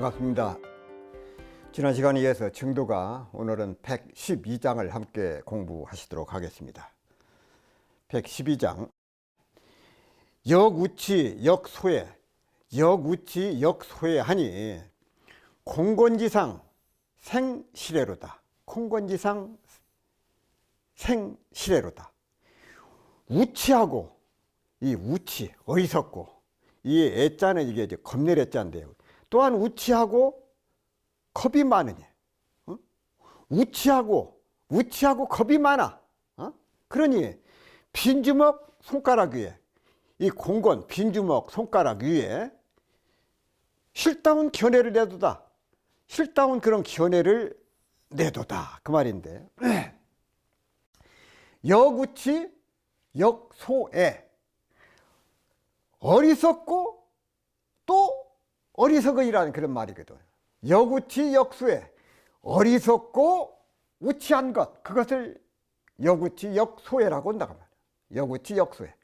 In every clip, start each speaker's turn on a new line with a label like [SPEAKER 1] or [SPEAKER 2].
[SPEAKER 1] 반갑습니다. 지난 시간에 이어서 증도가 오늘은 112장을 함께 공부하시도록 하겠습니다. 112장 역우치 역소해 역우치 역소해 하니 공곤지상 생실애로다. 공곤지상 생실애로다. 우치하고 이 우치 어리석고 이 애자는 이게 이제 겁낼 애자인데요. 또한 우치하고 겁이 많으니 우치하고 겁이 많아. 그러니 빈주먹 손가락 위에 이 공건 빈주먹 손가락 위에 실다운 견해를 내도다. 실다운 그런 견해를 내도다 그 말인데 역우치 역소애 어리석고 또 어리석으이라는 그런 말이거든. 역우치 역소애 어리석고 우치한 것 그것을 역우치 역소애라고 한다고 말이야. 역우치 역소애.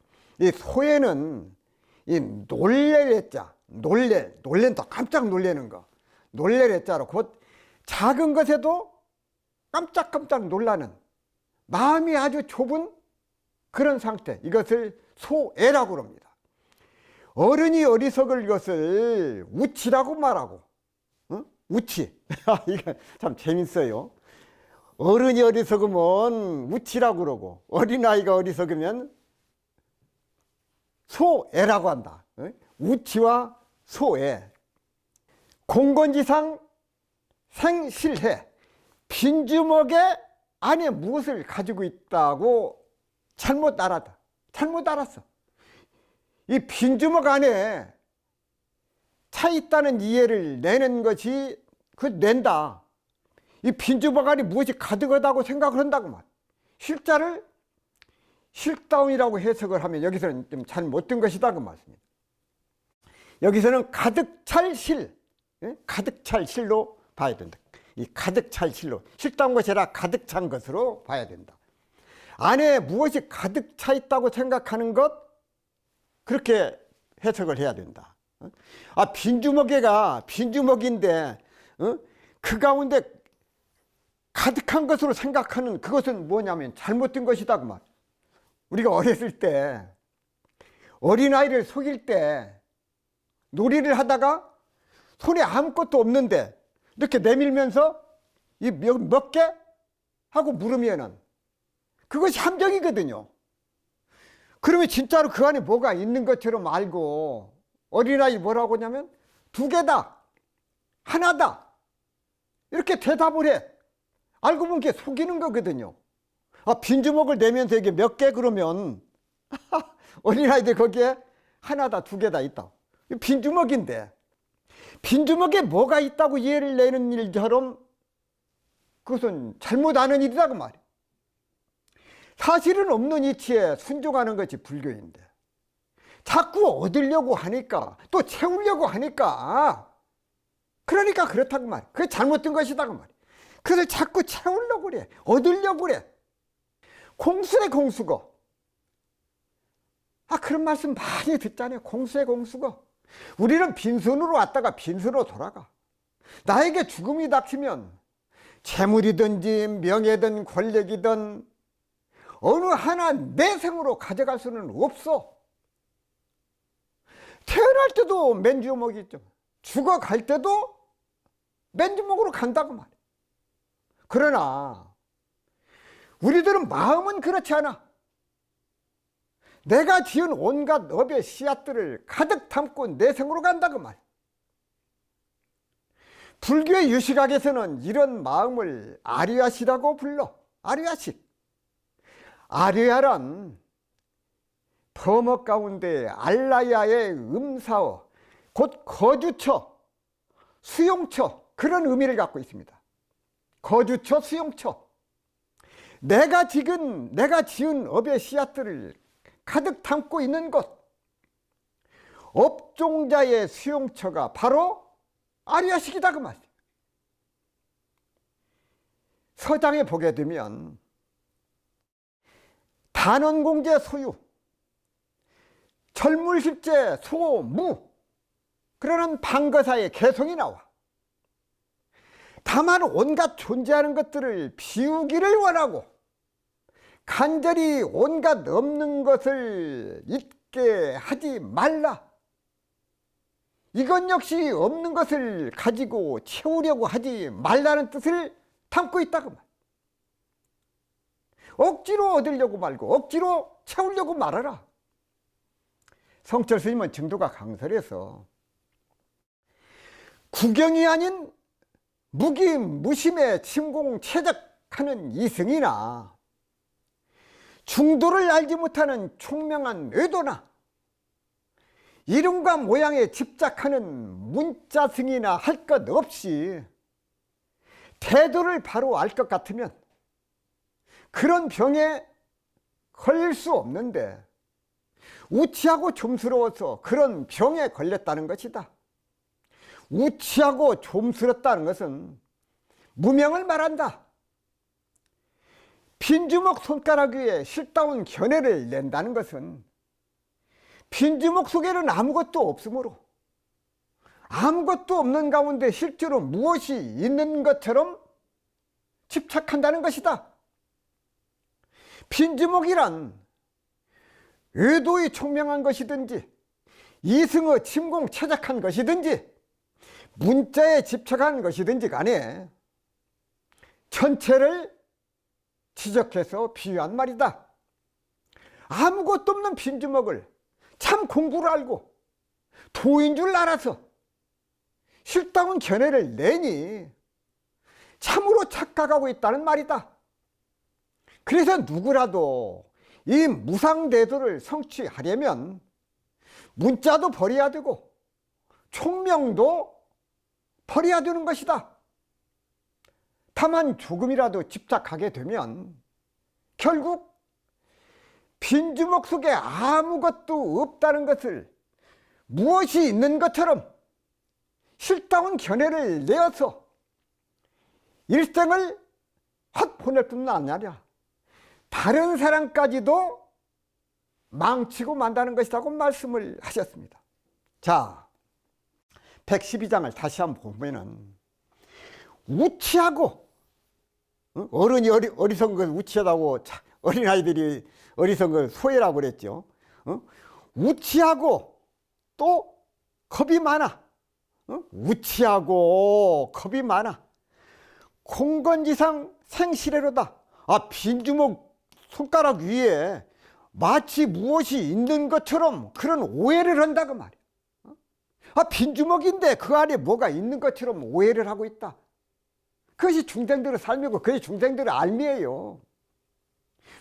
[SPEAKER 1] 이 소애는 이 놀랄 애자 놀랜다 깜짝 놀라는 거 놀랄 애자로 곧 작은 것에도 깜짝깜짝 놀라는 마음이 아주 좁은 그런 상태 이것을 소애라고 합니다. 어른이 어리석을 것을 우치라고 말하고 우치 이거 참 재밌어요. 어른이 어리석으면 우치라고 그러고 어린아이가 어리석으면 소애라고 한다. 우치와 소애. 공건지상 생실해 빈주먹에 안에 무엇을 가지고 있다고 잘못 알았어. 이 빈주먹 안에 차 있다는 이해를 내는 것이 그 낸다. 이 빈주먹 안에 무엇이 가득하다고 생각을 한다고 말. 실자를 실다운이라고 해석을 하면 여기서는 좀 잘 못 든 것이다 그 말씀입니다. 여기서는 가득 찰 실, 가득 찰 실로 봐야 된다. 이 가득 찰 실로 실다운 것이 아니라 가득 찬 것으로 봐야 된다. 안에 무엇이 가득 차 있다고 생각하는 것 그렇게 해석을 해야 된다. 빈주먹에가 빈주먹인데 그 가운데 가득한 것으로 생각하는 그것은 뭐냐면 잘못된 것이다 그 말. 우리가 어렸을 때 어린아이를 속일 때 놀이를 하다가 손에 아무것도 없는데 이렇게 내밀면서 이 몇 개? 하고 물으면은 그것이 함정이거든요. 그러면 진짜로 그 안에 뭐가 있는 것처럼 알고 어린아이 뭐라고 하냐면 2개다 하나다 이렇게 대답을 해. 알고 보면 그게 속이는 거거든요. 빈주먹을 내면서 이게 몇 개 그러면 어린아이들 거기에 하나다 2개다 있다. 빈주먹인데 빈주먹에 뭐가 있다고 이해를 내는 일처럼 그것은 잘못 아는 일이다 그 말이야. 사실은 없는 이치에 순종하는 것이 불교인데 자꾸 얻으려고 하니까 또 채우려고 하니까 그러니까 그렇다고 말이야. 그게 잘못된 것이다 그 말이야. 그래서 자꾸 채우려고 그래 얻으려고 그래. 공수래 공수거. 그런 말씀 많이 듣잖아요. 공수래 공수거. 우리는 빈손으로 왔다가 빈손으로 돌아가. 나에게 죽음이 닥치면 재물이든지 명예든 권력이든 어느 하나 내 생으로 가져갈 수는 없어. 태어날 때도 맨주먹이 있죠. 죽어갈 때도 맨주먹으로 간다고 말이야. 그러나 우리들은 마음은 그렇지 않아. 내가 지은 온갖 업의 씨앗들을 가득 담고 내 생으로 간다고 말이야. 불교의 유시각에서는 이런 마음을 아리야시라고 불러. 아리야식. 아리야란 범어 가운데 알라야의 음사어 곧 거주처, 수용처 그런 의미를 갖고 있습니다. 거주처, 수용처. 내가 지은 업의 씨앗들을 가득 담고 있는 곳 업종자의 수용처가 바로 아리야식이다 그 말이에요. 서장에 보게 되면 단원공제 소유, 철물십제 소무 그러는 방거사의 개성이 나와. 다만 온갖 존재하는 것들을 비우기를 원하고 간절히 온갖 없는 것을 잊게 하지 말라. 이것 역시 없는 것을 가지고 채우려고 하지 말라는 뜻을 담고 있다고 말. 억지로 얻으려고 말고 억지로 채우려고 말하라. 성철 스님은 증도가 강설에서 구경이 아닌 무기무심에 침공최적하는 이승이나 중도를 알지 못하는 총명한 의도나 이름과 모양에 집착하는 문자승이나 할 것 없이 태도를 바로 알 것 같으면 그런 병에 걸릴 수 없는데 우치하고 좀스러워서 그런 병에 걸렸다는 것이다. 우치하고 좀스럽다는 것은 무명을 말한다. 빈주먹 손가락 위에 실다운 견해를 낸다는 것은 빈주먹 속에는 아무것도 없으므로 아무것도 없는 가운데 실제로 무엇이 있는 것처럼 집착한다는 것이다. 빈주먹이란 의도의 총명한 것이든지 이승의 침공최적한 것이든지 문자에 집착한 것이든지 간에 전체를 지적해서 비유한 말이다. 아무것도 없는 빈주먹을 참 공부를 알고 도인 줄 알아서 실다운 견해를 내니 참으로 착각하고 있다는 말이다. 그래서 누구라도 이 무상대도를 성취하려면 문자도 버려야 되고 총명도 버려야 되는 것이다. 다만 조금이라도 집착하게 되면 결국 빈주먹 속에 아무것도 없다는 것을 무엇이 있는 것처럼 실다운 견해를 내어서 일생을 헛보낼 뿐만 아니라 다른 사람까지도 망치고 만다는 것이라고 말씀을 하셨습니다. 자, 112장을 다시 한번 보면은 우치하고 어른이 어리석은 걸 우치하다고 어린아이들이 어리석은 걸 소해라고 그랬죠. 우치하고 또 겁이 많아. 우치하고 겁이 많아. 공건지상 생시래로다. 빈주먹 손가락 위에 마치 무엇이 있는 것처럼 그런 오해를 한다고 말이야. 빈주먹인데 그 안에 뭐가 있는 것처럼 오해를 하고 있다. 그것이 중생들의 삶이고 그것이 중생들의 알미예요.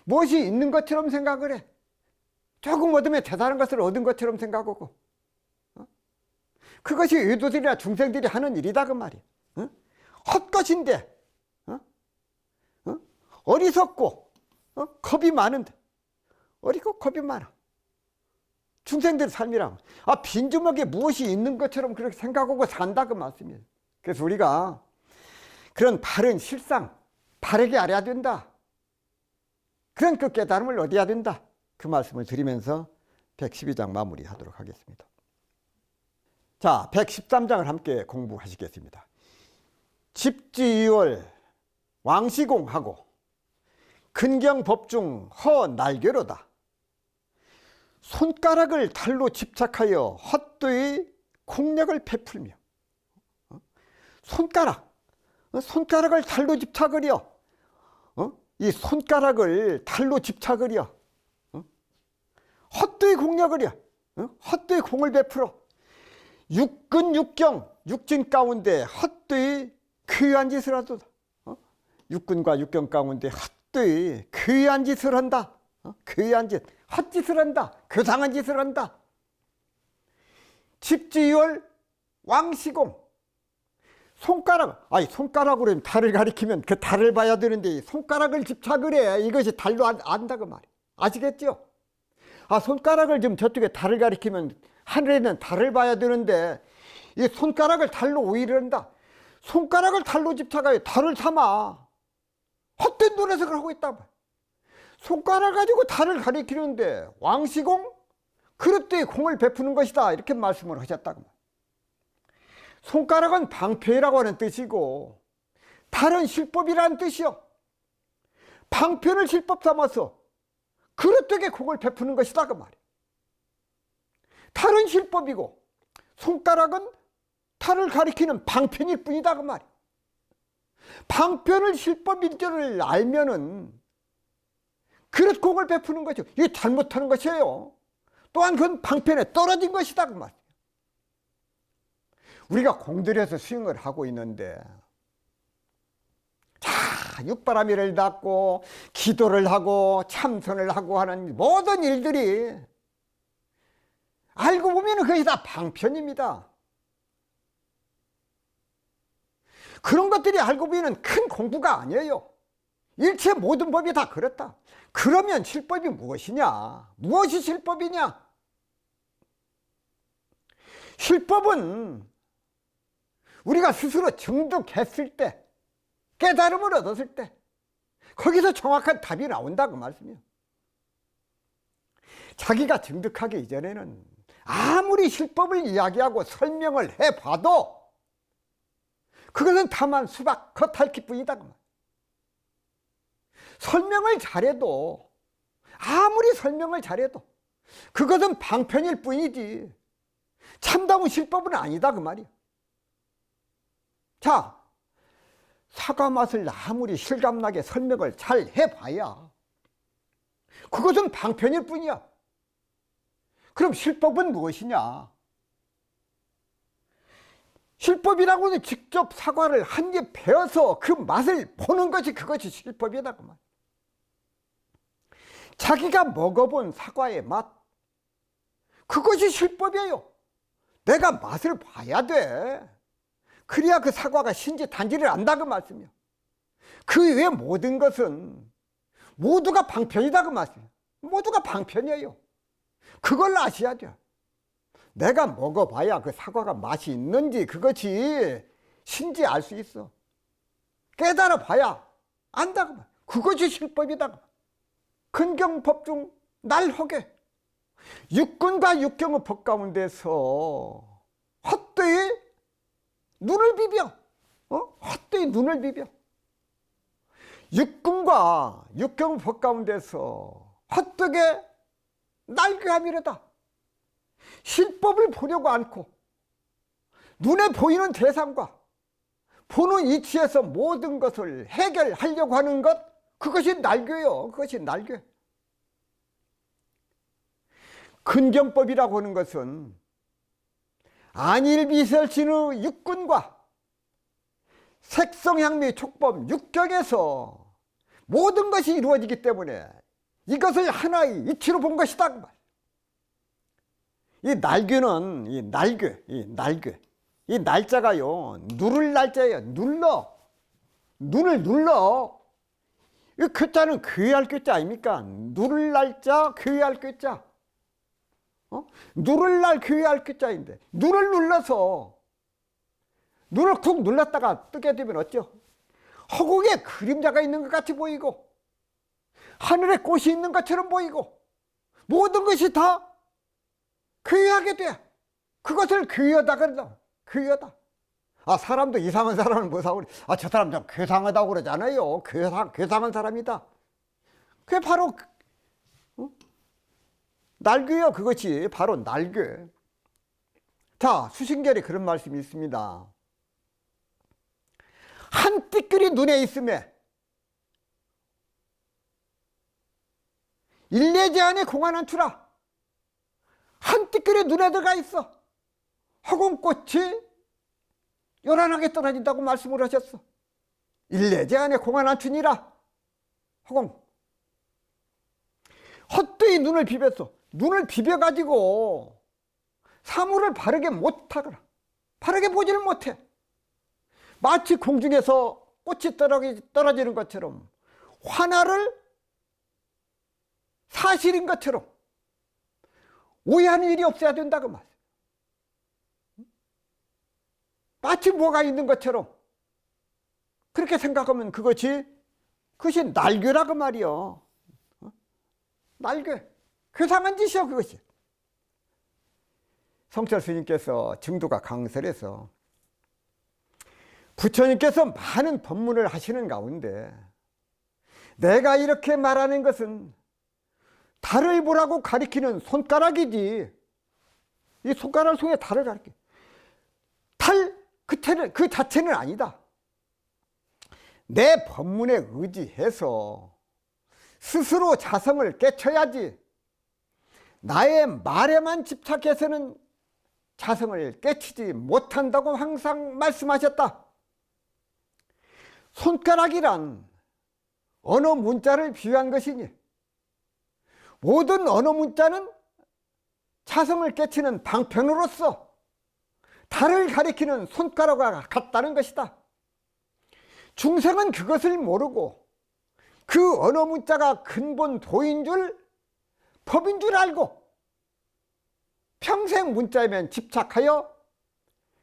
[SPEAKER 1] 무엇이 있는 것처럼 생각을 해. 조금 얻으면 대단한 것을 얻은 것처럼 생각하고. 그것이 의도들이나 중생들이 하는 일이다 그 말이야. 헛것인데 어리석고 겁이 많은데 어리고 겁이 많아. 중생들의 삶이라고. 빈주먹에 무엇이 있는 것처럼 그렇게 생각하고 산다 그 말씀이에요. 그래서 우리가 그런 바른 실상 바르게 알아야 된다. 그런 그 깨달음을 얻어야 된다. 그 말씀을 드리면서 112장 마무리하도록 하겠습니다. 자, 113장을 함께 공부하시겠습니다. 집지이월 왕시공하고 근경법중 허날개로다. 손가락을 달로 집착하여 헛되이 공력을 베풀며. 손가락을 달로 집착하려. 이 손가락을 달로 집착하려. 헛되이 공력을 해. 헛되이 공을 베풀어. 육근 육진 가운데 헛되이 귀한 짓을 하도다. 육근과 육경 가운데 헛되이 귀한 짓을 한다. 귀한 짓, 헛짓을 한다. 교상한 짓을 한다. 집지이월 왕시공. 손가락으로 달을 가리키면 그 달을 봐야 되는데 손가락을 집착을 해. 이것이 달로 안다고 말이야. 아시겠죠? 손가락을 좀 저쪽에 달을 가리키면 하늘에 있는 달을 봐야 되는데 이 손가락을 달로 오히려 한다. 손가락을 달로 집착하여 달을 삼아 헛된 노릇을 하고 있다. 손가락 가지고 달을 가리키는데 왕시공? 그릇되이 공을 베푸는 것이다. 이렇게 말씀을 하셨다고. 손가락은 방패라고 하는 뜻이고 다른 실법이라는 뜻이요. 방편을 실법 삼아서 그릇되게 공을 베푸는 것이다 그 말이에요. 탈은 실법이고 손가락은 탈을 가리키는 방편일 뿐이다 그 말이에요. 방편을 실법인 줄을 알면은 그릇 공을 베푸는 거죠. 이게 잘못하는 것이에요. 또한 그건 방편에 떨어진 것이다 그 말이에요. 우리가 공들여서 수행을 하고 있는데, 자, 육바라밀을 닦고 기도를 하고 참선을 하고 하는 모든 일들이 알고 보면 그것이 다 방편입니다. 그런 것들이 알고 보면 큰 공부가 아니에요. 일체 모든 법이 다 그렇다. 그러면 실법이 무엇이냐? 무엇이 실법이냐? 실법은 우리가 스스로 정독했을 때, 깨달음을 얻었을 때 거기서 정확한 답이 나온다 그 말씀이에요. 자기가 정득하기 이전에는 아무리 실법을 이야기하고 설명을 해봐도 그것은 다만 수박 겉핥기 뿐이다 그 말이에요. 설명을 잘해도, 아무리 설명을 잘해도 그것은 방편일 뿐이지 참다운 실법은 아니다 그 말이에요. 자, 사과 맛을 아무리 실감나게 설명을 잘 해봐야 그것은 방편일 뿐이야. 그럼 실법은 무엇이냐? 실법이라고는 직접 사과를 한 입 베어서 그 맛을 보는 것이 그것이 실법이다 그 말. 자기가 먹어본 사과의 맛, 그것이 실법이에요. 내가 맛을 봐야 돼. 그래야 그 사과가 신지 단지를 안다 그 말씀이요. 그 외 모든 것은 모두가 방편이다 그 말씀이에요. 모두가 방편이에요. 그걸 아셔야 돼요. 내가 먹어봐야 그 사과가 맛이 있는지 그것이 신지 알 수 있어. 깨달아 봐야 안다 그 말. 그것이 실법이다. 근경법 중 날허게. 육근과 육경의 법 가운데서 헛되이 눈을 비벼. 헛되이 눈을 비벼. 육근과 육경의 법 가운데서 헛되게 날개함이로다. 실법을 보려고 않고 눈에 보이는 대상과 보는 이치에서 모든 것을 해결하려고 하는 것, 그것이 날개요. 그것이 날개. 근경법이라고 하는 것은 안일비설신의 육근과 색성향미 촉법 육경에서 모든 것이 이루어지기 때문에 이것을 하나의 이치로 본 것이다. 이 날개는, 이 날짜가요, 누를 날짜예요. 눈을 눌러. 이 글자는 괴할 글자 아닙니까? 누를 날짜, 괴할 글자. 누를 날, 괴할 글자인데, 눈을 눌러서, 눈을 쿡 눌렀다가 뜨게 되면 어쩌? 허공에 그림자가 있는 것 같이 보이고, 하늘에 꽃이 있는 것처럼 보이고, 모든 것이 다 괴하게 돼. 그것을 괴하다 그러다. 괴하다. 아, 사람도 이상한 사람을 뭐사고 그래. 아, 저 사람 좀 괴상하다고 그러잖아요. 괴상한 사람이다. 그게 바로 날개요. 그것이 바로 날개. 자, 수신결에 그런 말씀이 있습니다. 한 띠끌이 눈에 있음에 일례제한에 공안한 추라. 한 띠끌이 눈에 들어가 있어. 허공꽃이 요란하게 떨어진다고 말씀을 하셨어. 일례제한에 공안한 추니라. 허공. 헛되이 눈을 비볐어. 눈을 비벼가지고 사물을 바르게 못하거나 바르게 보지를 못해. 마치 공중에서 꽃이 떨어지는 것처럼, 화나를 사실인 것처럼 오해하는 일이 없어야 된다고 말. 마치 뭐가 있는 것처럼 그렇게 생각하면 그것이 날개라고 말이요. 날개. 괴상한 짓이요, 그것이. 성철 스님께서 증도가 강설에서 부처님께서 많은 법문을 하시는 가운데 내가 이렇게 말하는 것은 달을 보라고 가리키는 손가락이지, 이 손가락 속에 달을 가리켜, 달 그 자체는 아니다. 내 법문에 의지해서 스스로 자성을 깨쳐야지, 나의 말에만 집착해서는 자성을 깨치지 못한다고 항상 말씀하셨다. 손가락이란 언어 문자를 비유한 것이니 모든 언어 문자는 자성을 깨치는 방편으로서 달을 가리키는 손가락과 같다는 것이다. 중생은 그것을 모르고 그 언어 문자가 근본 도인 줄, 법인 줄 알고 평생 문자에만 집착하여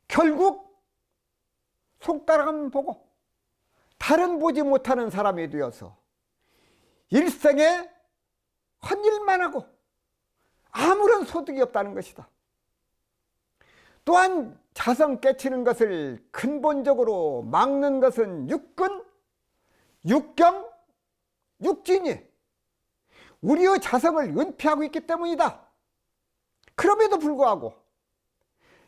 [SPEAKER 1] 결국 손가락은 보고 달은 보지 못하는 사람이 되어서 일생에 헛일만 하고 아무런 소득이 없다는 것이다. 또한 자성 깨치는 것을 근본적으로 막는 것은 육근, 육경, 육진이 우리의 자성을 은폐하고 있기 때문이다. 그럼에도 불구하고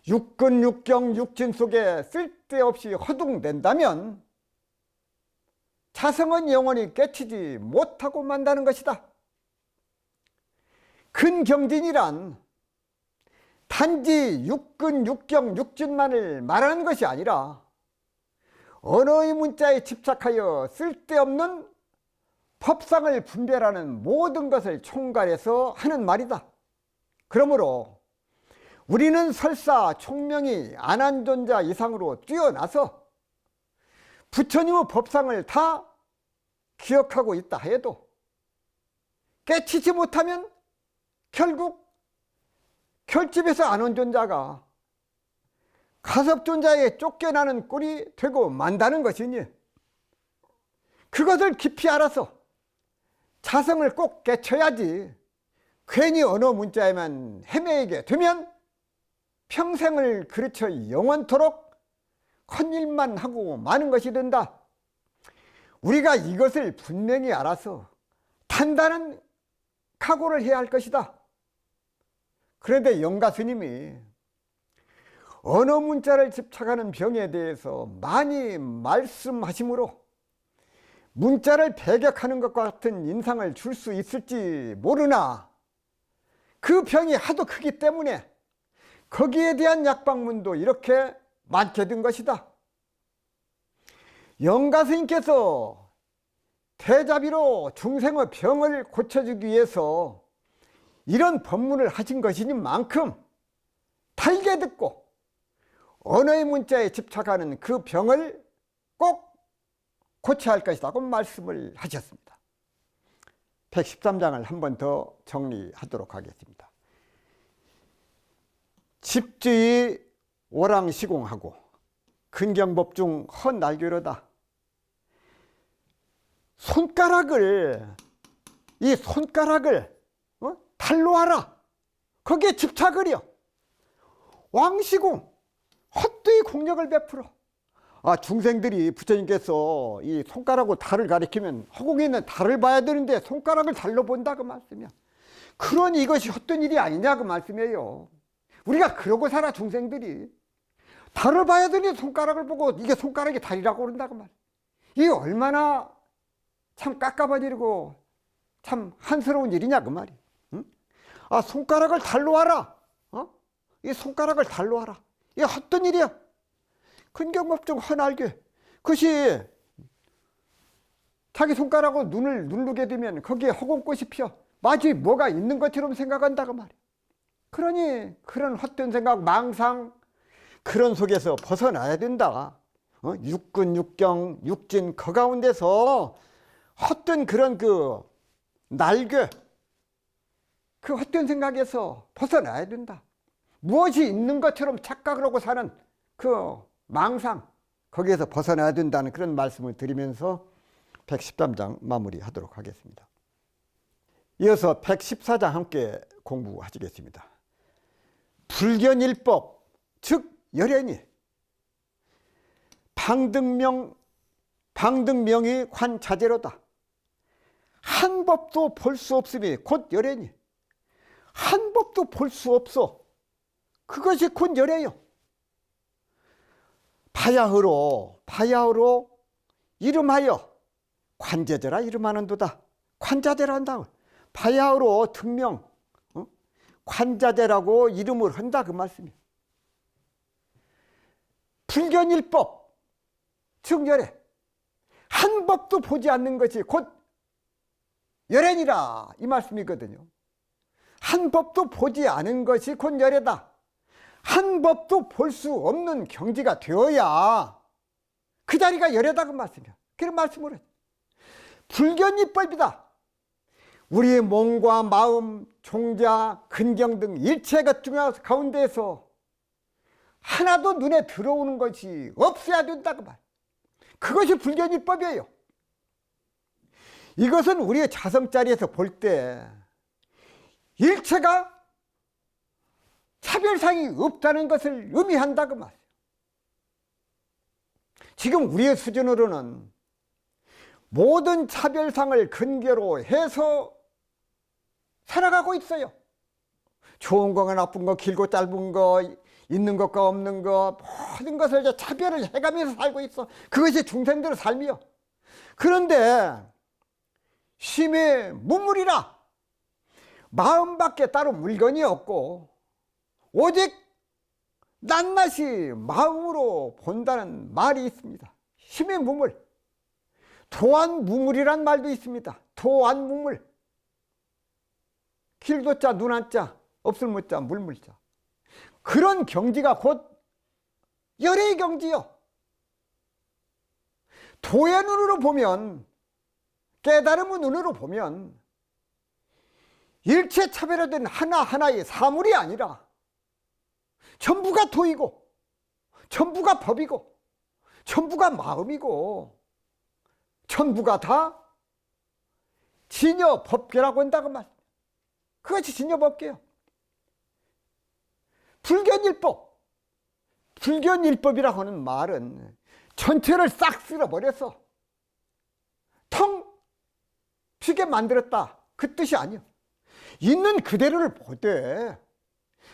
[SPEAKER 1] 육근, 육경, 육진 속에 쓸데없이 허둥댄다면 자성은 영원히 깨치지 못하고 만다는 것이다. 근경진이란 단지 육근, 육경, 육진만을 말하는 것이 아니라 언어의 문자에 집착하여 쓸데없는 법상을 분별하는 모든 것을 총괄해서 하는 말이다. 그러므로 우리는 설사 총명이 안한존자 이상으로 뛰어나서 부처님의 법상을 다 기억하고 있다 해도 깨치지 못하면 결국 결집에서 안온존자가 가섭존자에 쫓겨나는 꼴이 되고 만다는 것이니 그것을 깊이 알아서 자성을 꼭 깨쳐야지 괜히 언어 문자에만 헤매게 되면 평생을 그르쳐 영원토록 헛일만 하고 마는 것이 된다. 우리가 이것을 분명히 알아서 단단한 각오를 해야 할 것이다. 그런데 영가 스님이 언어 문자를 집착하는 병에 대해서 많이 말씀하시므로 문자를 배격하는 것과 같은 인상을 줄 수 있을지 모르나 그 병이 하도 크기 때문에 거기에 대한 약방문도 이렇게 많게 된 것이다. 영가 스님께서 대자비로 중생의 병을 고쳐주기 위해서 이런 법문을 하신 것이니만큼 달게 듣고 언어의 문자에 집착하는 그 병을 꼭 고쳐야 할 것이라고 말씀을 하셨습니다. 113장을 한 번 더 정리하도록 하겠습니다. 집주의 오랑시공하고 근경법중 헛날교로다. 이 손가락을 달로 하라. 거기에 집착을 해요. 왕시공, 헛되이 공력을 베풀어. 중생들이 부처님께서 이 손가락으로 달을 가리키면 허공에 있는 달을 봐야 되는데 손가락을 달로 본다 그 말씀이야. 그러니 이것이 헛된 일이 아니냐 그 말씀이에요. 우리가 그러고 살아. 중생들이 달을 봐야 되는데 손가락을 보고 이게 손가락이 달이라고 그런다 그 말. 이게 얼마나 참 깝깝하고 참 한스러운 일이냐 그 말이. 응? 손가락을 달로 하라. 이 손가락을 달로 하라. 이게 헛된 일이야. 근경법중 헛날개. 그것이 자기 손가락으로 눈을 누르게 되면 거기에 허공꽃이 피어 마치 뭐가 있는 것처럼 생각한다 그 말이야. 그러니 그런 헛된 생각, 망상 그런 속에서 벗어나야 된다. 육근, 육경, 육진 그 가운데서 헛된 그런 그 날개, 그 헛된 생각에서 벗어나야 된다. 무엇이 있는 것처럼 착각을 하고 사는 그 망상, 거기에서 벗어나야 된다는 그런 말씀을 드리면서 113장 마무리하도록 하겠습니다. 이어서 114장 함께 공부하시겠습니다. 불견일법, 즉 열애니 방등명이 관자재로다. 한 법도 볼 수 없음이 곧 열애니. 한 법도 볼 수 없어. 그것이 곧 열애요. 바야흐로 이름하여 관자재라 이름하는도다. 관자재라 한다. 바야흐로 특명 관자재라고 이름을 한다 그 말씀이에요. 불견일법 즉 열애. 한 법도 보지 않는 것이 곧 열애니라 이 말씀이거든요. 한 법도 보지 않은 것이 곧 열애다. 한 법도 볼 수 없는 경지가 되어야 그 자리가 열애다 그 말씀이야. 그런 말씀을 해. 불견이법이다. 우리의 몸과 마음, 종자, 근경 등 일체 것 가운데에서 하나도 눈에 들어오는 것이 없어야 된다 그 말. 그것이 불견이법이에요. 이것은 우리의 자성자리에서 볼 때 일체가 차별상이 없다는 것을 의미한다 그 말이에요. 지금 우리의 수준으로는 모든 차별상을 근거로 해서 살아가고 있어요. 좋은 거가 나쁜 거, 길고 짧은 거, 있는 것과 없는 것, 모든 것을 이제 차별을 해가면서 살고 있어. 그것이 중생들의 삶이요. 그런데 심의 무물이라. 마음밖에 따로 물건이 없고 오직 낱낱이 마음으로 본다는 말이 있습니다. 심의 무물. 도안무물이란 말도 있습니다. 도안무물. 길도자, 눈한자, 없을무자, 물물자. 그런 경지가 곧 열애의 경지요. 도의 눈으로 보면, 깨달음의 눈으로 보면 일체 차별화된 하나하나의 사물이 아니라 전부가 도이고 전부가 법이고 전부가 마음이고 전부가 다 진여법계라고 한다고 말. 그것이 진여법계요. 불견일법이라고 하는 말은 전체를 싹 쓸어버려서 텅 튀게 만들었다 그 뜻이 아니요. 있는 그대로를 보되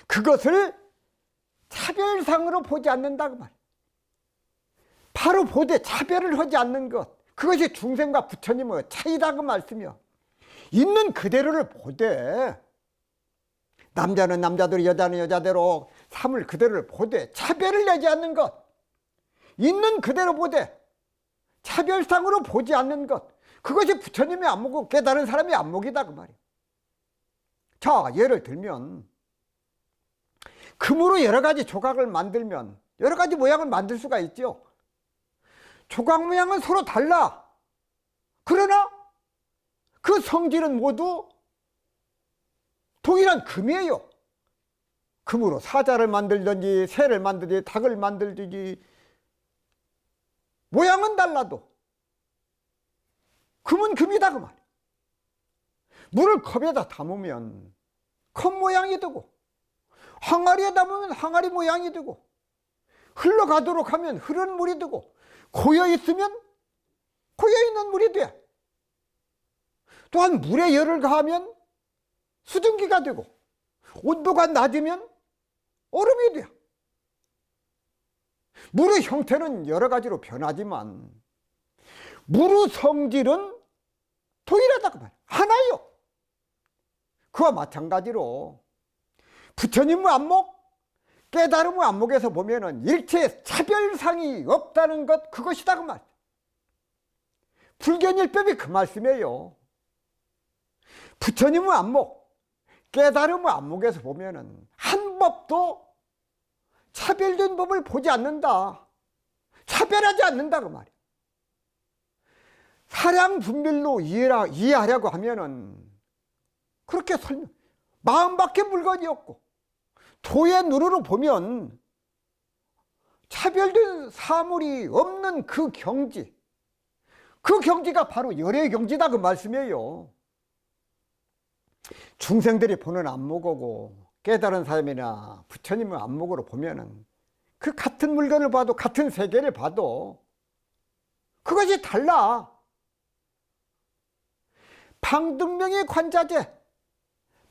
[SPEAKER 1] 그것을 차별상으로 보지 않는다 그 말. 바로 보되 차별을 하지 않는 것, 그것이 중생과 부처님의 차이다 그 말씀이요. 있는 그대로를 보되 남자는 남자대로 여자는 여자대로 삶을 그대로를 보되 차별을 내지 않는 것, 있는 그대로 보되 차별상으로 보지 않는 것, 그것이 부처님의 안목이고 깨달은 사람의 안목이다 그 말이에요. 자, 예를 들면 금으로 여러 가지 조각을 만들면 여러 가지 모양을 만들 수가 있죠. 조각 모양은 서로 달라. 그러나 그 성질은 모두 동일한 금이에요. 금으로 사자를 만들든지 새를 만들든지 닭을 만들든지 모양은 달라도 금은 금이다 그 말이에요. 물을 컵에다 담으면 컵 모양이 되고 항아리에 담으면 항아리 모양이 되고 흘러가도록 하면 흐르는 물이 되고 고여있으면 고여있는 물이 돼. 또한 물에 열을 가하면 수증기가 되고 온도가 낮으면 얼음이 돼. 물의 형태는 여러 가지로 변하지만 물의 성질은 동일하다 그 말이에요. 하나요. 그와 마찬가지로 부처님의 안목, 깨달음의 안목에서 보면은 일체 차별상이 없다는 것, 그것이다 그 말이에요. 불견일법이 그 말씀이에요. 부처님의 안목, 깨달음의 안목에서 보면은 한 법도 차별된 법을 보지 않는다. 차별하지 않는다 그 말이에요. 사량 분별로 이해하려고 하면은 그렇게 설명, 마음밖에 물건이 없고 도의 눈으로 보면 차별된 사물이 없는 그 경지, 그 경지가 바로 열애의 경지다 그 말씀이에요. 중생들이 보는 안목하고 깨달은 사람이나 부처님의 안목으로 보면은 그 같은 물건을 봐도, 같은 세계를 봐도 그것이 달라. 방등명의 관자재,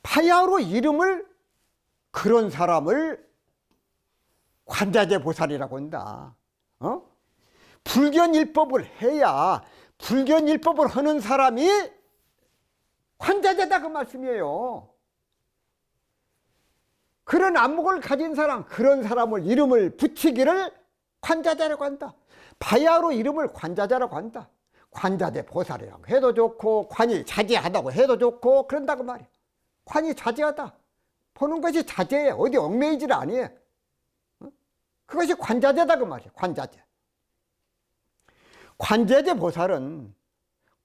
[SPEAKER 1] 바야흐로 이름을, 그런 사람을 관자재 보살이라고 한다. 불견일법을 해야, 불견일법을 하는 사람이 관자재다, 그 말씀이에요. 그런 안목을 가진 사람, 그런 사람을 이름을 붙이기를 관자재라고 한다. 바야흐로 이름을 관자재라고 한다. 관자재 보살이라고 해도 좋고, 관이 자제하다고 해도 좋고, 그런다고 말이야. 관이 자제하다, 보는 것이 자제해. 어디 얽매이질 아니에요. 그것이 관자재다, 그 말이야. 관자재. 관자재 보살은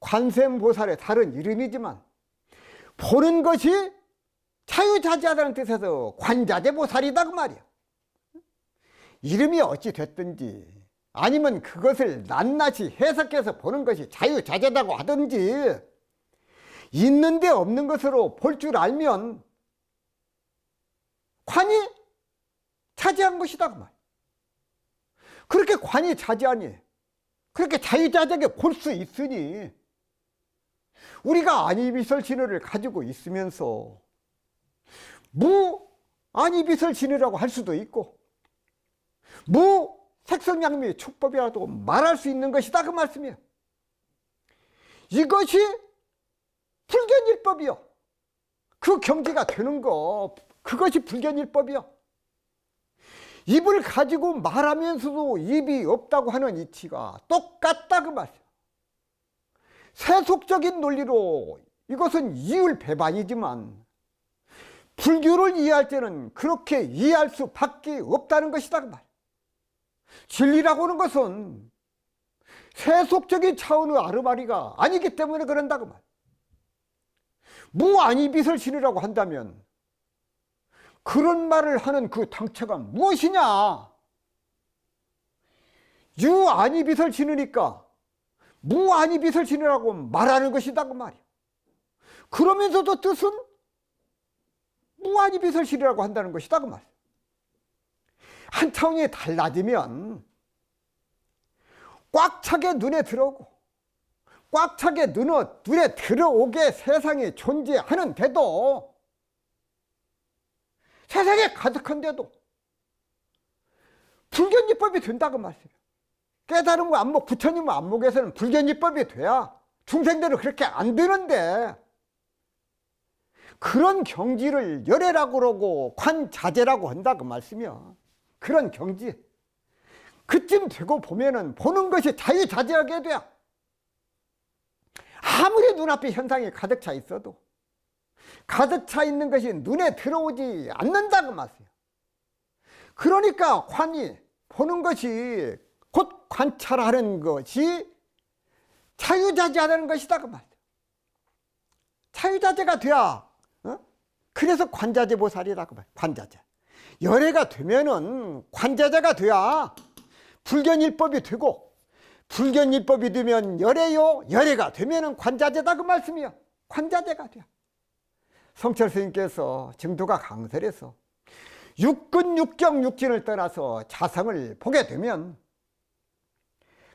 [SPEAKER 1] 관세음보살의 다른 이름이지만 보는 것이 자유자재하다는 뜻에서 관자재 보살이다, 그 말이야. 이름이 어찌 됐든지, 아니면 그것을 낱낱이 해석해서 보는 것이 자유자재다고 하든지, 있는데 없는 것으로 볼 줄 알면 관이 차지한 것이다, 그 말. 그렇게 관이 차지하니, 그렇게 자유자재하게 볼 수 있으니, 우리가 안이비설신의를 가지고 있으면서 무안이비설신의라고 할 수도 있고, 무색성양미의 축법이라도 말할 수 있는 것이다, 그 말씀이에요. 이것이 불견일법이요. 그 경지가 되는 거, 그것이 불견일법이요. 입을 가지고 말하면서도 입이 없다고 하는 이치가 똑같다, 그 말씀. 세속적인 논리로 이것은 이율배반이지만, 불교를 이해할 때는 그렇게 이해할 수밖에 없다는 것이다, 그 말. 진리라고 하는 것은 세속적인 차원의 아르바리가 아니기 때문에 그런다, 그 말. 무안이비설신이라고 한다면 그런 말을 하는 그 당체가 무엇이냐? 유안이비설신이니까 무안이비설신이라고 말하는 것이다, 그 말이야. 그러면서도 뜻은 무안이비설신이라고 한다는 것이다, 그 말. 한 차원이 달라지면 꽉 차게 눈에 들어오고, 꽉 차게 눈에 들어오게 세상이 존재하는데도, 세상에 가득한데도 불견이법이 된다고 말씀이에요. 깨달은 안목, 부처님 안목에서는 불견이법이 돼야 중생들은 그렇게 안 되는데, 그런 경지를 열애라고 그러고 관자재라고 한다고 말씀이요. 그런 경지, 그쯤 되고 보면은 보는 것이 자유자재하게 돼요. 아무리 눈앞에 현상이 가득 차 있어도 가득 차 있는 것이 눈에 들어오지 않는다고 말이에요. 그러니까 관이, 보는 것이 곧 관찰하는 것이 자유자재하는 것이다, 그 말이에요. 자유자재가 돼야, 그래서 관자재 보살이라고 말이에요. 관자재. 열애가 되면은 관자재가 돼야 불견일법이 되고, 불견일법이 되면 열애요, 열애가 되면은 관자재다, 그 말씀이요. 관자재가 돼요. 성철 스님께서 증도가 강설해서 육근, 육경, 육진을 떠나서 자성을 보게 되면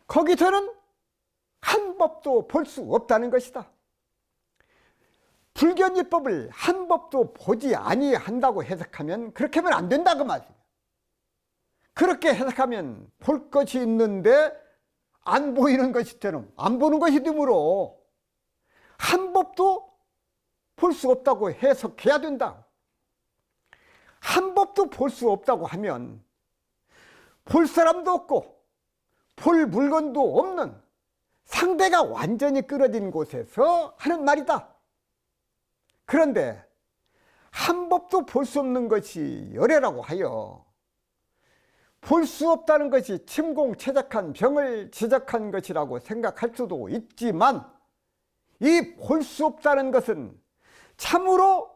[SPEAKER 1] 거기서는 한 법도 볼 수 없다는 것이다. 불견일법을 한 법도 보지 아니한다고 해석하면, 그렇게 하면 안 된다, 그 말이에요. 그렇게 해석하면 볼 것이 있는데 안 보이는 것이처럼, 안 보는 것이 되므로 한 법도 볼 수 없다고 해석해야 된다. 한 법도 볼 수 없다고 하면 볼 사람도 없고 볼 물건도 없는 상대가 완전히 끊어진 곳에서 하는 말이다. 그런데 한 법도 볼 수 없는 것이 열애라고 하여 볼 수 없다는 것이 침공최적한 병을 지적한 것이라고 생각할 수도 있지만, 이 볼 수 없다는 것은 참으로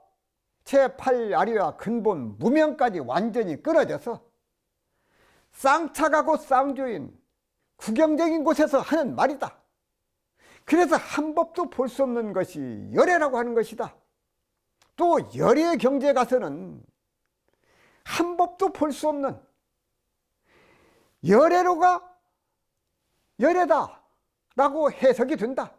[SPEAKER 1] 제8야리와 근본 무명까지 완전히 끊어져서 쌍차가고 쌍조인 구경적인 곳에서 하는 말이다. 그래서 한 법도 볼 수 없는 것이 열애라고 하는 것이다. 또 열애의 경지에 가서는 한 법도 볼 수 없는 열애로가 열애다 라고 해석이 된다.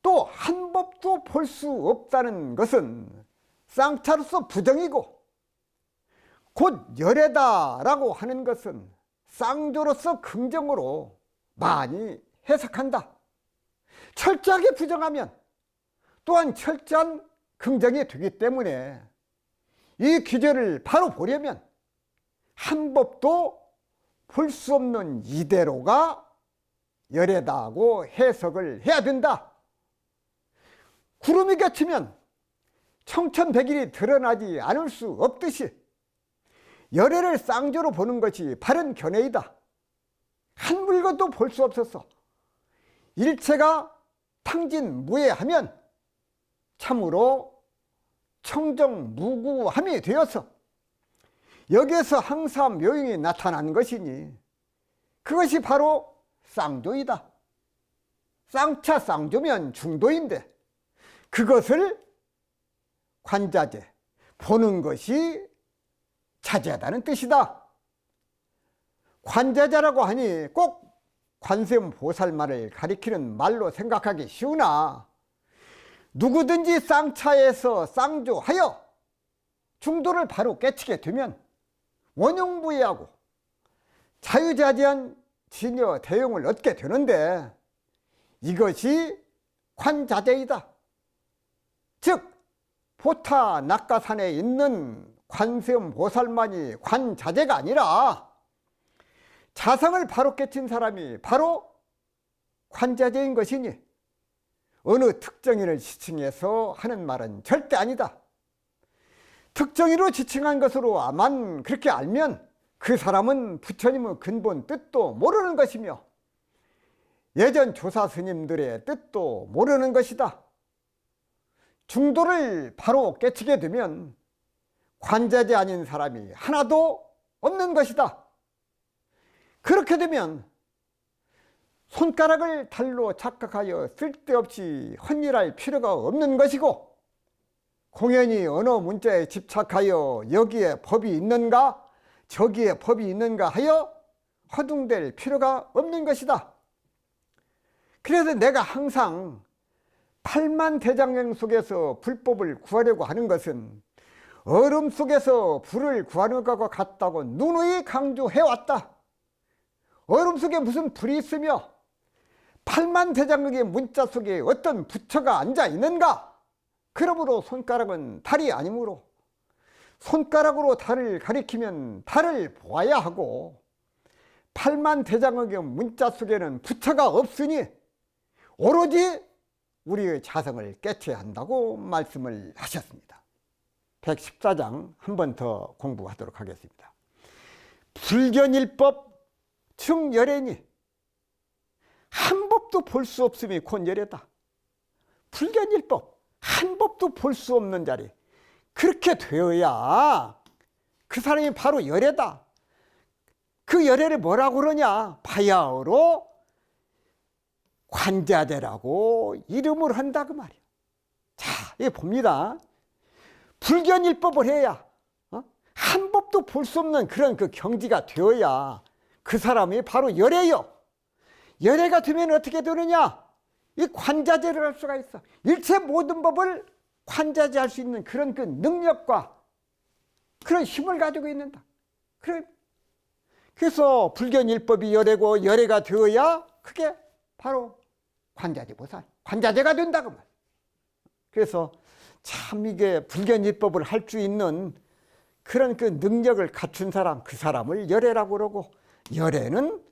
[SPEAKER 1] 또 한 법도 볼 수 없다는 것은 쌍차로서 부정이고, 곧 열애다 라고 하는 것은 쌍조로서 긍정으로 많이 해석한다. 철저하게 부정하면 또한 철저한 긍정이 되기 때문에 이 규절을 바로 보려면 한 법도 볼 수 없는 이대로가 열애다고 해석을 해야 된다. 구름이 겹치면 청천백일이 드러나지 않을 수 없듯이 열애를 쌍조로 보는 것이 바른 견해이다. 한 물건도 볼 수 없어서 일체가 탕진무해하면 참으로 청정무구함이 되어서 여기에서 항상 묘용이 나타나는 것이니 그것이 바로 쌍조이다. 쌍차 쌍조면 중도인데 그것을 관자재, 보는 것이 자제하다는 뜻이다. 관자재라고 하니 꼭 관세음보살만을 가리키는 말로 생각하기 쉬우나 누구든지 쌍차에서 쌍조하여 중도를 바로 깨치게 되면 원용부회하고 자유자재한 진여 대용을 얻게 되는데 이것이 관자재이다. 즉 보타 낙가산에 있는 관세음보살만이 관자재가 아니라 자성을 바로 깨친 사람이 바로 관자재인 것이니 어느 특정인을 지칭해서 하는 말은 절대 아니다. 특정인으로 지칭한 것으로만 그렇게 알면 그 사람은 부처님의 근본 뜻도 모르는 것이며 예전 조사 스님들의 뜻도 모르는 것이다. 중도를 바로 깨치게 되면 관자재 아닌 사람이 하나도 없는 것이다. 그렇게 되면 손가락을 달로 착각하여 쓸데없이 헛일할 필요가 없는 것이고, 공연히 언어 문자에 집착하여 여기에 법이 있는가 저기에 법이 있는가 하여 허둥댈 필요가 없는 것이다. 그래서 내가 항상 팔만대장경 속에서 불법을 구하려고 하는 것은 얼음 속에서 불을 구하는 것과 같다고 누누이 강조해왔다. 얼음 속에 무슨 불이 있으며 팔만대장경의 문자 속에 어떤 부처가 앉아 있는가? 그러므로 손가락은 달이 아니므로 손가락으로 달을 가리키면 달을 보아야 하고, 팔만대장경의 문자 속에는 부처가 없으니 오로지 우리의 자성을 깨쳐야 한다고 말씀을 하셨습니다. 114장 한 번 더 공부하도록 하겠습니다. 불견일법 증열애니 한 법도 볼 수 없음이 곧 열애다. 불견일법 한 법도 볼 수 없는 자리, 그렇게 되어야 그 사람이 바로 열애다. 그 열애를 뭐라고 그러냐? 바야흐로 관자재라고 이름을 한다 그 말이야. 자, 이거 봅니다. 불견일법을 해야 한 법도 볼 수 없는 그런 그 경지가 되어야 그 사람이 바로 열애요. 열애가 되면 어떻게 되느냐? 이 관자재를 할 수가 있어. 일체 모든 법을 관자재할 수 있는 그런 그 능력과 그런 힘을 가지고 있는다. 그래서 불견일법이 열애고 열애가 되어야 그게 바로 관자재보살, 관자재가 된다고 말. 그래서 참 이게 불견일법을 할 수 있는 그런 그 능력을 갖춘 사람, 그 사람을 열애라고 그러고, 열애는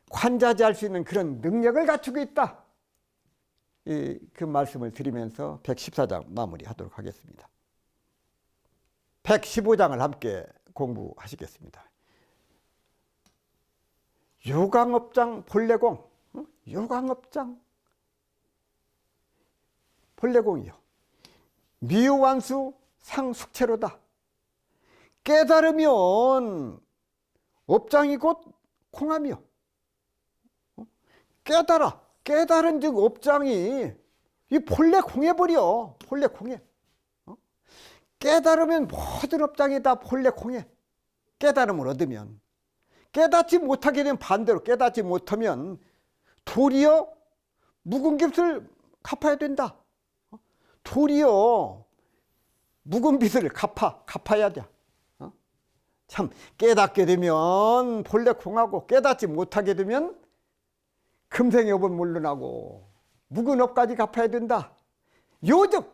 [SPEAKER 1] 관자재할 수 있는 그런 능력을 갖추고 있다. 그 말씀을 드리면서 114장 마무리하도록 하겠습니다. 115장을 함께 공부하시겠습니다. 유광업장 본래공, 유광업장 본래공이요. 미완수 상숙체로다. 깨달으면 업장이 곧 공함이요. 깨달은 즉 업장이 이 본래 공해버려. 본래 공해. 깨달으면 모든 업장이 다 본래 공해. 깨달음을 얻으면 깨닫지 못하게 되면 반대로 깨닫지 못하면 도리어 묵은 빚을 갚아야 된다. 도리어 묵은 빚을 갚아야 돼. 참 깨닫게 되면 본래 공하고 깨닫지 못하게 되면 금생의 업은 물러나고 묵은 업까지 갚아야 된다. 요즉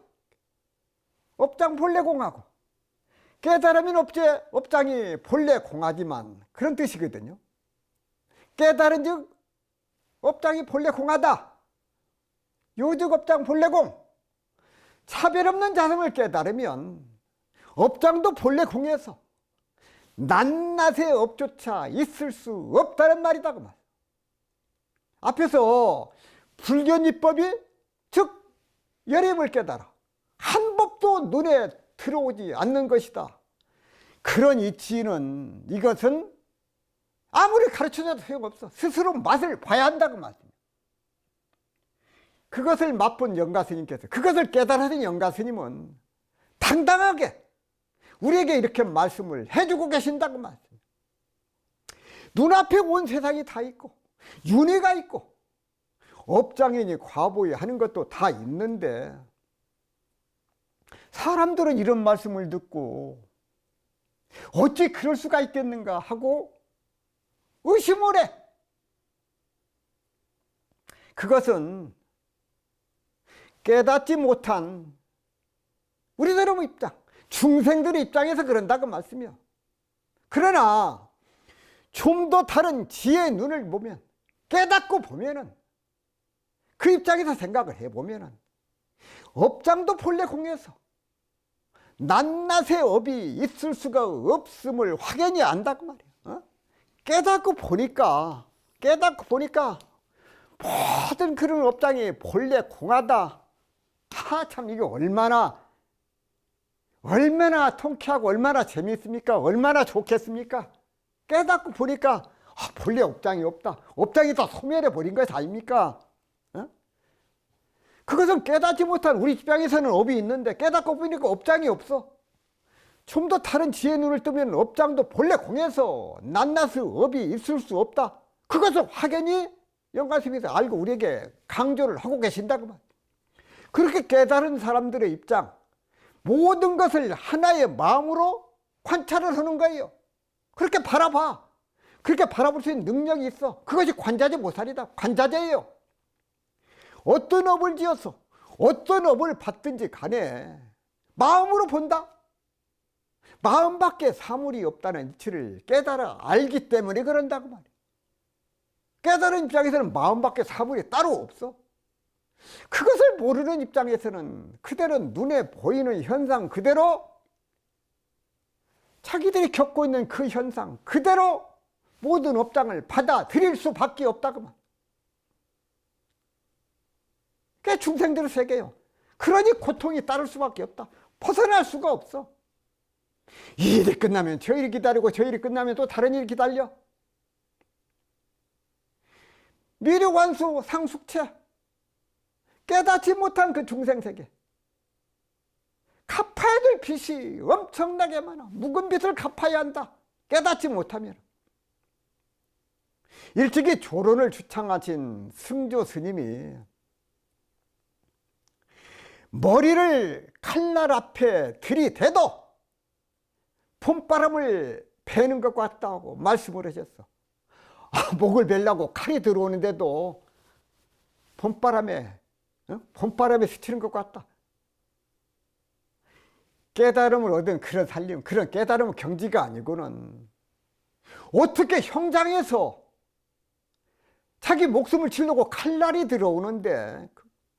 [SPEAKER 1] 업장 본래 공하고 깨달으면 업장이 본래 공하지만 그런 뜻이거든요. 깨달은 즉 업장이 본래 공하다. 요즉 업장 본래 공. 차별 없는 자성을 깨달으면 업장도 본래 공해서 낱낱의 업조차 있을 수 없다는 말이다 그 말. 앞에서 불견이법이 즉 열임을 깨달아 한 법도 눈에 들어오지 않는 것이다. 그런 이치는 이것은 아무리 가르쳐줘도 소용없어. 스스로 맛을 봐야 한다고 말입니다. 그것을 맛본 영가스님께서 그것을 깨달으신 영가스님은 당당하게 우리에게 이렇게 말씀을 해주고 계신다고 말씀입니다. 눈앞에 온 세상이 다 있고 윤회가 있고 업장이니 과보이 하는 것도 다 있는데 사람들은 이런 말씀을 듣고 어찌 그럴 수가 있겠는가 하고 의심을 해. 그것은 깨닫지 못한 우리들의 입장, 중생들의 입장에서 그런다고 말씀이요. 그러나 좀 더 다른 지혜의 눈을 보면 깨닫고 보면은 그 입장에서 생각을 해보면은 업장도 본래 공해서 낱낱의 업이 있을 수가 없음을 확연히 안다고 말이에요. 깨닫고 보니까 모든 그런 업장이 본래 공하다. 참 이게 얼마나 통쾌하고 얼마나 재미있습니까? 얼마나 좋겠습니까? 깨닫고 보니까 본래 업장이 없다. 업장이 다 소멸해 버린 것 아닙니까? 그것은 깨닫지 못한 우리 입장에서는 업이 있는데 깨닫고 보니까 업장이 없어. 좀 더 다른 지혜의 눈을 뜨면 업장도 본래 공해서 낱낱의 업이 있을 수 없다. 그것을 확연히 영가스님께서 알고 우리에게 강조를 하고 계신다고 말이에요. 그렇게 깨달은 사람들의 입장, 모든 것을 하나의 마음으로 관찰을 하는 거예요. 그렇게 바라봐. 그렇게 바라볼 수 있는 능력이 있어. 그것이 관자재 모살이다. 관자재예요. 어떤 업을 지어서 어떤 업을 받든지 간에 마음으로 본다. 마음밖에 사물이 없다는 이치를 깨달아 알기 때문에 그런다고 말이에요. 깨달은 입장에서는 마음밖에 사물이 따로 없어. 그것을 모르는 입장에서는 그대로 눈에 보이는 현상 그대로 자기들이 겪고 있는 그 현상 그대로 모든 업장을 받아들일 수밖에 없다고 말. 그게 중생들의 세계예요. 그러니 고통이 따를 수밖에 없다. 벗어날 수가 없어. 이 일이 끝나면 저 일이 기다리고 저 일이 끝나면 또 다른 일이 기다려. 미륵완수 상숙체 깨닫지 못한 그 중생세계 갚아야 될 빚이 엄청나게 많아. 묵은 빚을 갚아야 한다. 깨닫지 못하면. 일찍이 조론을 주창하신 승조 스님이 머리를 칼날 앞에 들이대도 봄바람을 베는 것 같다고 말씀을 하셨어. 목을 베려고 칼이 들어오는데도 봄바람에 스치는 것 같다. 깨달음을 얻은 그런 살림, 그런 깨달음은 경지가 아니고는 어떻게 형장에서 자기 목숨을 치려고 칼날이 들어오는데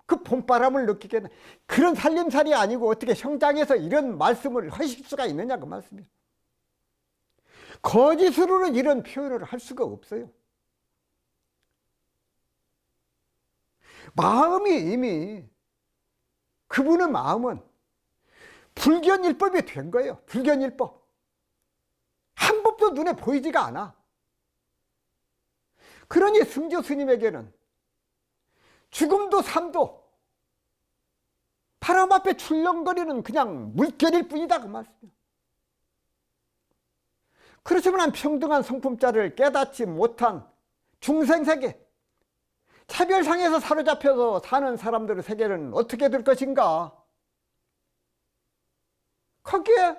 [SPEAKER 1] 그 봄바람을 느끼게 그런 살림살이 아니고 어떻게 형장에서 이런 말씀을 하실 수가 있느냐 그 말씀이에요. 거짓으로는 이런 표현을 할 수가 없어요. 마음이 이미 그분의 마음은 불견일법이 된 거예요. 불견일법. 한 법도 눈에 보이지가 않아. 그러니 승조 스님에게는 죽음도 삶도 바람 앞에 출렁거리는 그냥 물결일 뿐이다 그 말씀이에요. 그렇지만 평등한 성품자를 깨닫지 못한 중생세계, 차별상에서 사로잡혀서 사는 사람들의 세계는 어떻게 될 것인가? 거기에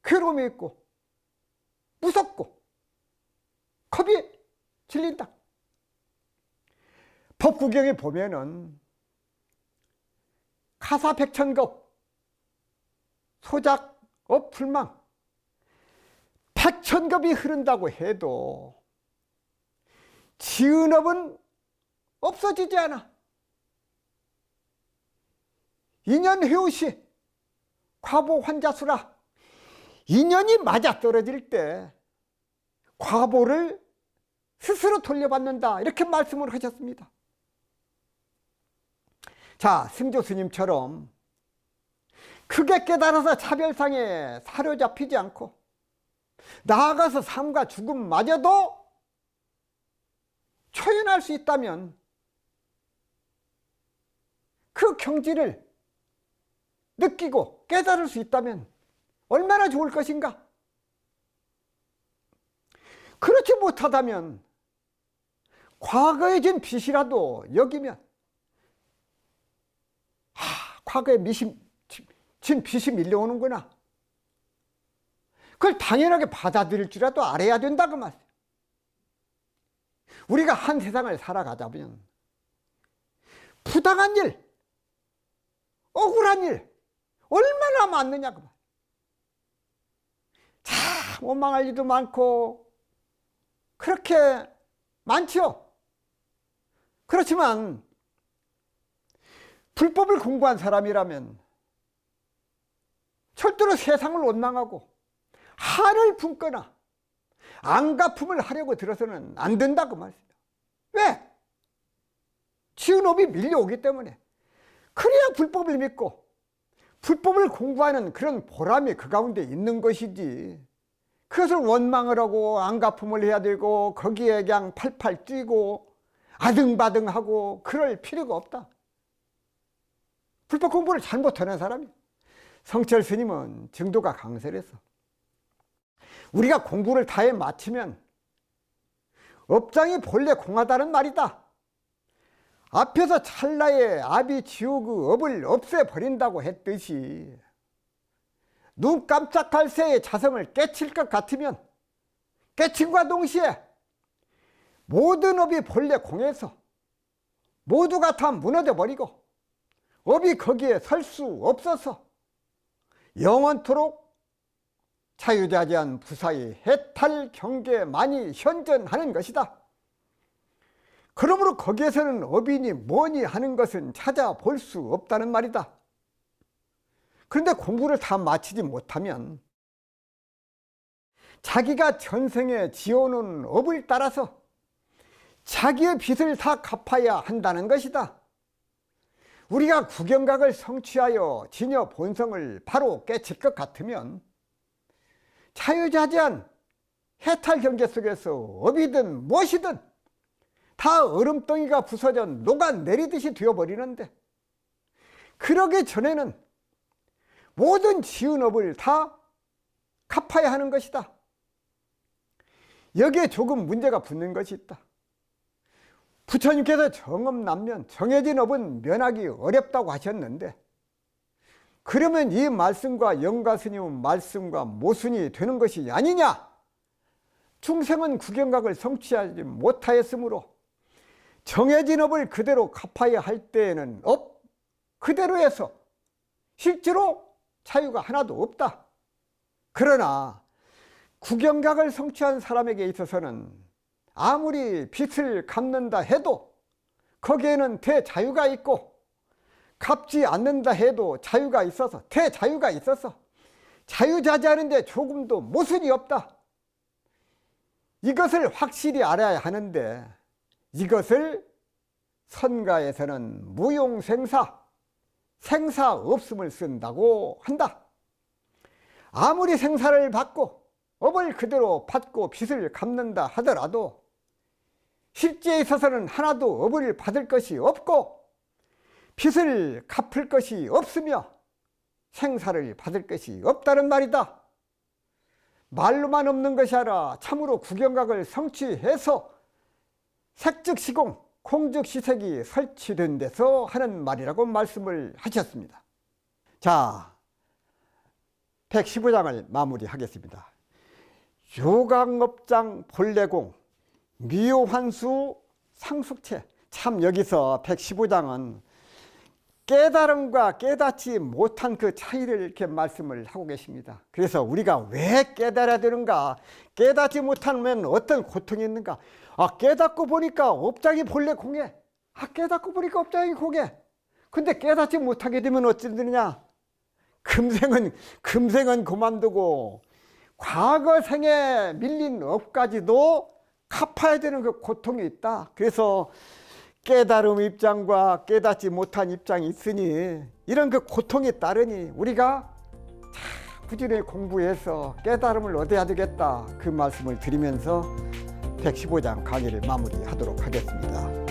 [SPEAKER 1] 괴로움이 있고 무섭고 겁이 질린다. 법구경에 보면은 가사백천급, 소작업 불망, 백천급이 흐른다고 해도 지은업은 없어지지 않아. 인연회우시 과보 환자수라. 인연이 맞아떨어질 때 과보를 스스로 돌려받는다, 이렇게 말씀을 하셨습니다. 자, 승조 스님처럼 크게 깨달아서 차별상에 사로잡히지 않고 나아가서 삶과 죽음마저도 초연할 수 있다면 그 경지를 느끼고 깨달을 수 있다면 얼마나 좋을 것인가? 그렇지 못하다면 과거에 진 빚이라도 여기면 과거에 진 빚이 밀려오는구나, 그걸 당연하게 받아들일 줄라도 알아야 된다 그 말이에요. 우리가 한 세상을 살아가자면 부당한 일, 억울한 일 얼마나 많느냐 그 말이에요. 참 원망할 일도 많고 그렇게 많지요. 그렇지만 불법을 공부한 사람이라면 절대로 세상을 원망하고 한을 품거나 안갚음을 하려고 들어서는 안 된다 그 말이에요. 왜? 지은업이 밀려오기 때문에. 그래야 불법을 믿고 불법을 공부하는 그런 보람이 그 가운데 있는 것이지, 그것을 원망을 하고 안갚음을 해야 되고 거기에 그냥 팔팔 뛰고 아등바등하고 그럴 필요가 없다. 불법 공부를 잘못하는 사람이. 성철 스님은 정도가 강설해서 우리가 공부를 다해 마치면 업장이 본래 공하다는 말이다. 앞에서 찰나에 아비 지옥의 업을 없애버린다고 했듯이 눈 깜짝할 새에 자성을 깨칠 것 같으면 깨침과 동시에 모든 업이 본래 공해서 모두가 다 무너져 버리고 업이 거기에 설 수 없어서 영원토록 자유자재한 부사의 해탈 경계만이 현존하는 것이다. 그러므로 거기에서는 업이니 뭐니 하는 것은 찾아볼 수 없다는 말이다. 그런데 공부를 다 마치지 못하면 자기가 전생에 지어놓은 업을 따라서 자기의 빚을 다 갚아야 한다는 것이다. 우리가 구경각을 성취하여 진여 본성을 바로 깨칠 것 같으면 자유자재한 해탈 경계 속에서 업이든 무엇이든 다 얼음덩이가 부서져 녹아내리듯이 되어버리는데, 그러기 전에는 모든 지은 업을 다 갚아야 하는 것이다. 여기에 조금 문제가 붙는 것이 있다. 부처님께서 정업남면 정해진 업은 면하기 어렵다고 하셨는데, 그러면 이 말씀과 영가스님 말씀과 모순이 되는 것이 아니냐? 중생은 구경각을 성취하지 못하였으므로 정해진 업을 그대로 갚아야 할 때에는 업 그대로 해서 실제로 자유가 하나도 없다. 그러나 구경각을 성취한 사람에게 있어서는 아무리 빚을 갚는다 해도 거기에는 대자유가 있고, 갚지 않는다 해도 자유가 있어서 대자유가 있어서 자유자재하는데 조금도 모순이 없다. 이것을 확실히 알아야 하는데, 이것을 선가에서는 무용생사, 생사 없음을 쓴다고 한다. 아무리 생사를 받고 업을 그대로 받고 빚을 갚는다 하더라도 실제에 있어서는 하나도 업을 받을 것이 없고 빚을 갚을 것이 없으며 생사를 받을 것이 없다는 말이다. 말로만 없는 것이 아니라 참으로 구경각을 성취해서 색즉시공 공즉시색이 설치된 데서 하는 말이라고 말씀을 하셨습니다. 자, 115장을 마무리하겠습니다. 요강업장 본래공 미호환수 상속체. 참 여기서 115장은 깨달음과 깨닫지 못한 그 차이를 이렇게 말씀을 하고 계십니다. 그래서 우리가 왜 깨달아야 되는가? 깨닫지 못하면 어떤 고통이 있는가? 깨닫고 보니까 업장이 본래 공해. 깨닫고 보니까 업장이 공해. 근데 깨닫지 못하게 되면 어찌 되느냐? 금생은 그만두고 과거 생에 밀린 업까지도 갚아야 되는 그 고통이 있다. 그래서 깨달음 입장과 깨닫지 못한 입장이 있으니 이런 그 고통이 따르니 우리가 부지런히 공부해서 깨달음을 얻어야 되겠다. 그 말씀을 드리면서 115장 강의를 마무리하도록 하겠습니다.